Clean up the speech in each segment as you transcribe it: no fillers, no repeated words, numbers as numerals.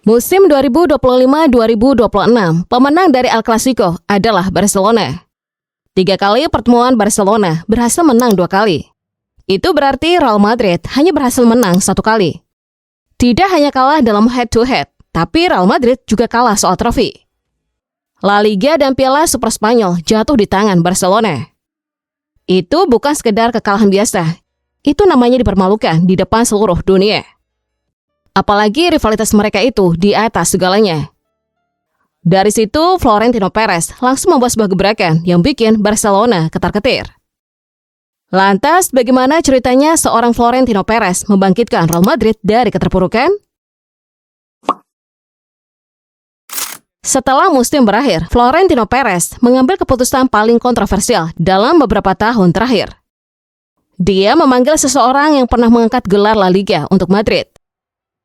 Musim 2025-2026, pemenang dari El Clasico adalah Barcelona. 3 kali pertemuan Barcelona berhasil menang 2 kali. Itu berarti Real Madrid hanya berhasil menang 1 kali. Tidak hanya kalah dalam head-to-head, tapi Real Madrid juga kalah soal trofi. La Liga dan Piala Super Spanyol jatuh di tangan Barcelona. Itu bukan sekedar kekalahan biasa. Itu namanya dipermalukan di depan seluruh dunia. Apalagi rivalitas mereka itu di atas segalanya. Dari situ, Florentino Perez langsung membuat sebuah gebrakan yang bikin Barcelona ketar-ketir. Lantas, bagaimana ceritanya seorang Florentino Perez membangkitkan Real Madrid dari keterpurukan? Setelah musim berakhir, Florentino Perez mengambil keputusan paling kontroversial dalam beberapa tahun terakhir. Dia memanggil seseorang yang pernah mengangkat gelar La Liga untuk Madrid.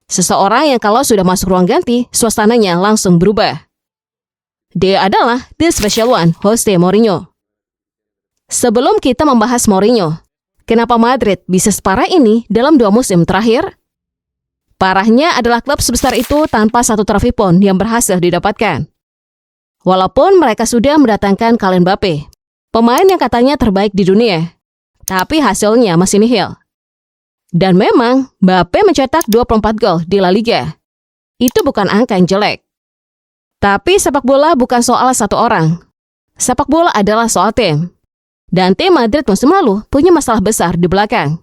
Seseorang yang kalau sudah masuk ruang ganti, suasananya langsung berubah. Dia adalah The Special One, Jose Mourinho. Sebelum kita membahas Mourinho, kenapa Madrid bisa separah ini dalam 2 musim terakhir? Parahnya adalah klub sebesar itu tanpa satu trofi pun yang berhasil didapatkan. Walaupun mereka sudah mendatangkan Kylian Mbappe, pemain yang katanya terbaik di dunia, tapi hasilnya masih nihil. Dan memang, Mbappe mencetak 24 gol di La Liga. Itu bukan angka yang jelek. Tapi sepak bola bukan soal satu orang. Sepak bola adalah soal tim. Dan tim Madrid musim lalu punya masalah besar di belakang.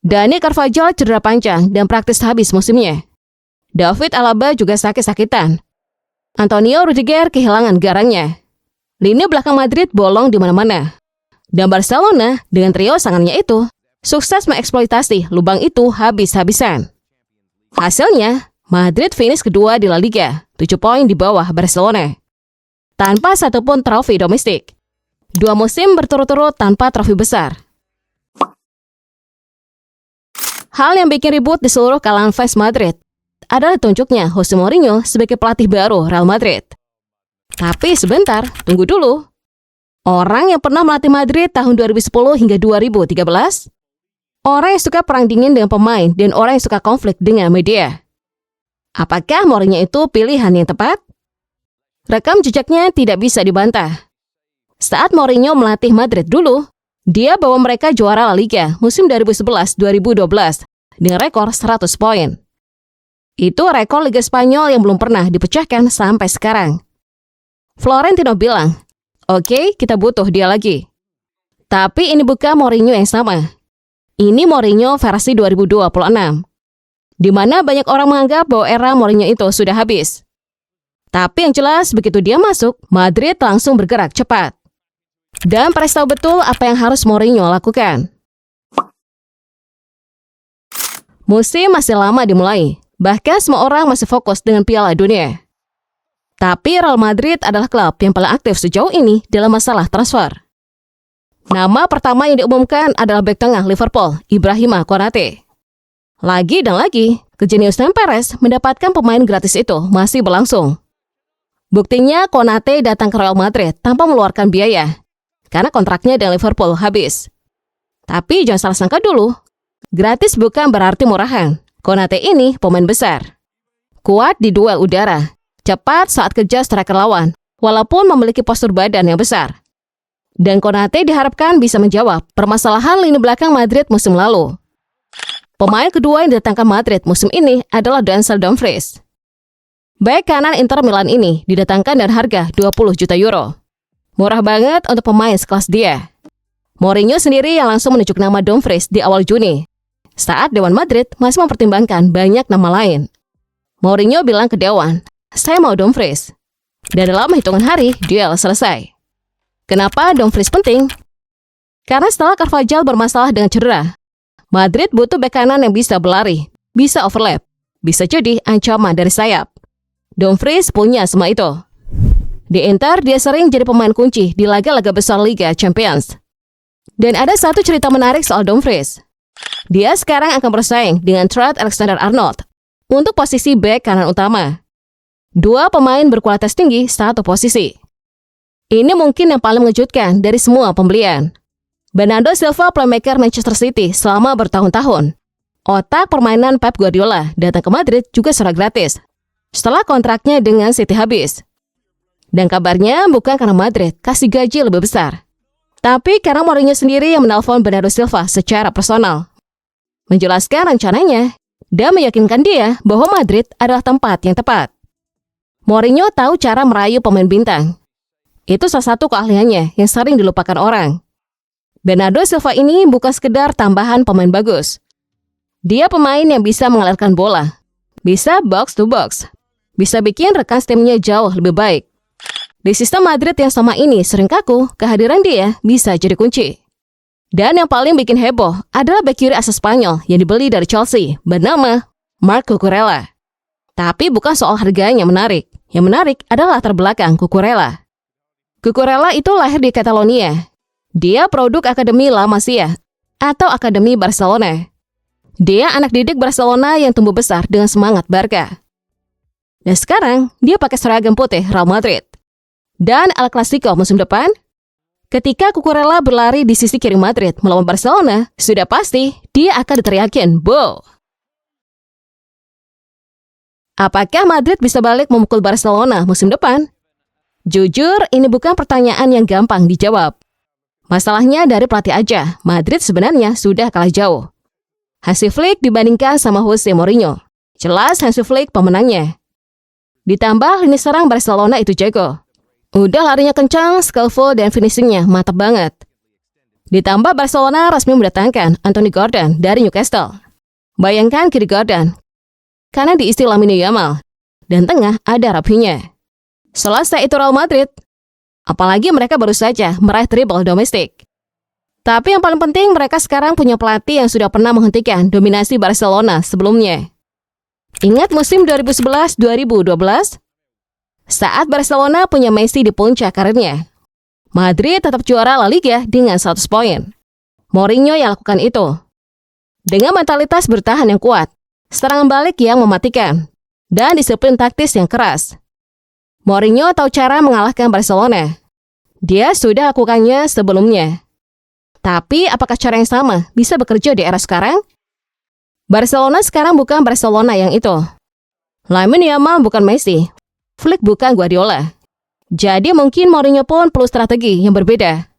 Dani Carvajal cedera panjang dan praktis habis musimnya. David Alaba juga sakit-sakitan. Antonio Rudiger kehilangan garangnya. Lini belakang Madrid bolong di mana-mana. Dan Barcelona dengan trio sangannya itu sukses mengeksploitasi lubang itu habis-habisan. Hasilnya, Madrid finish kedua di La Liga, 7 poin di bawah Barcelona. Tanpa satupun trofi domestik. 2 musim berturut-turut tanpa trofi besar. Hal yang bikin ribut di seluruh kalangan fans Madrid adalah tunjuknya Jose Mourinho sebagai pelatih baru Real Madrid. Tapi sebentar, tunggu dulu. Orang yang pernah melatih Madrid tahun 2010 hingga 2013? Orang yang suka perang dingin dengan pemain dan orang yang suka konflik dengan media. Apakah Mourinho itu pilihan yang tepat? Rekam jejaknya tidak bisa dibantah. Saat Mourinho melatih Madrid dulu, dia bawa mereka juara La Liga musim 2011-2012 dengan rekor 100 poin. Itu rekor Liga Spanyol yang belum pernah dipecahkan sampai sekarang. Florentino bilang, "Oke, kita butuh dia lagi." Tapi ini bukan Mourinho yang sama. Ini Mourinho versi 2026, di mana banyak orang menganggap bahwa era Mourinho itu sudah habis. Tapi yang jelas, begitu dia masuk, Madrid langsung bergerak cepat. Dan Perez tahu betul apa yang harus Mourinho lakukan. Musim masih lama dimulai, bahkan semua orang masih fokus dengan Piala Dunia. Tapi Real Madrid adalah klub yang paling aktif sejauh ini dalam masalah transfer. Nama pertama yang diumumkan adalah bek tengah Liverpool, Ibrahima Konate. Lagi dan lagi, kejeniusan Perez mendapatkan pemain gratis itu masih berlangsung. Buktinya Konate datang ke Real Madrid tanpa mengeluarkan biaya, karena kontraknya dengan Liverpool habis. Tapi jangan salah sangka dulu, gratis bukan berarti murahan. Konate ini pemain besar. Kuat di duel udara, cepat saat kejar striker lawan, walaupun memiliki postur badan yang besar. Dan Konate diharapkan bisa menjawab permasalahan lini belakang Madrid musim lalu. Pemain kedua yang didatangkan Madrid musim ini adalah Denzel Dumfries. Bek kanan Inter Milan ini didatangkan dengan harga 20 juta euro. Murah banget untuk pemain sekelas dia. Mourinho sendiri yang langsung menunjuk nama Dumfries di awal Juni, saat Dewan Madrid masih mempertimbangkan banyak nama lain. Mourinho bilang ke Dewan, "Saya mau Dumfries." Dan dalam hitungan hari, duel selesai. Kenapa Dumfries penting? Karena setelah Carvajal bermasalah dengan cedera, Madrid butuh bek kanan yang bisa berlari, bisa overlap, bisa jadi ancaman dari sayap. Dumfries punya semua itu. Di Inter, dia sering jadi pemain kunci di laga-laga besar Liga Champions. Dan ada satu cerita menarik soal Dumfries. Dia sekarang akan bersaing dengan Trent Alexander-Arnold untuk posisi bek kanan utama. 2 pemain berkualitas tinggi satu posisi. Ini mungkin yang paling mengejutkan dari semua pembelian. Bernardo Silva, playmaker Manchester City selama bertahun-tahun. Otak permainan Pep Guardiola datang ke Madrid juga secara gratis. setelah kontraknya dengan City habis. Dan kabarnya bukan karena Madrid kasih gaji lebih besar, tapi karena Mourinho sendiri yang menelpon Bernardo Silva secara personal, menjelaskan rencananya dan meyakinkan dia bahwa Madrid adalah tempat yang tepat. Mourinho tahu cara merayu pemain bintang. Itu salah satu keahliannya yang sering dilupakan orang. Bernardo Silva ini bukan sekedar tambahan pemain bagus. Dia pemain yang bisa mengalirkan bola, bisa box to box, bisa bikin rekan timnya jauh lebih baik. Di sistem Madrid yang sama ini sering kaku, kehadiran dia bisa jadi kunci. Dan yang paling bikin heboh adalah bek kiri asal Spanyol yang dibeli dari Chelsea bernama Marc Cucurella. Tapi bukan soal harganya menarik. Yang menarik adalah latar belakang Cucurella. Cucurella itu lahir di Catalonia. Dia produk Akademi La Masia atau Akademi Barcelona. Dia anak didik Barcelona yang tumbuh besar dengan semangat Barca. Dan sekarang dia pakai seragam putih Real Madrid. Dan El Clasico musim depan, ketika Cucurella berlari di sisi kiri Madrid melawan Barcelona, sudah pasti dia akan diteriakin, "Bo!" Apakah Madrid bisa balik memukul Barcelona musim depan? Jujur, ini bukan pertanyaan yang gampang dijawab. Masalahnya dari pelatih aja, Madrid sebenarnya sudah kalah jauh. Hansi Flick dibandingkan sama Jose Mourinho. Jelas Hansi Flick pemenangnya. Ditambah lini serang Barcelona itu jago. Udah larinya kencang, skillful, dan finishingnya mantap banget. Ditambah Barcelona resmi mendatangkan Anthony Gordon dari Newcastle. Bayangkan kiri Gordon, karena diisi Lamine Yamal, dan tengah ada Rafinha. Selesai itu Real Madrid. Apalagi mereka baru saja meraih treble domestik. Tapi yang paling penting mereka sekarang punya pelatih yang sudah pernah menghentikan dominasi Barcelona sebelumnya. Ingat musim 2011-2012? Saat Barcelona punya Messi di puncak karirnya, Madrid tetap juara La Liga dengan 100 poin. Mourinho yang lakukan itu. Dengan mentalitas bertahan yang kuat, serangan balik yang mematikan, dan disiplin taktis yang keras. Mourinho tahu cara mengalahkan Barcelona. Dia sudah lakukannya sebelumnya. Tapi apakah cara yang sama bisa bekerja di era sekarang? Barcelona sekarang bukan Barcelona yang itu. Lamine Yamal bukan Messi. Flick bukan Guardiola. Jadi mungkin Mourinho pun perlu strategi yang berbeda.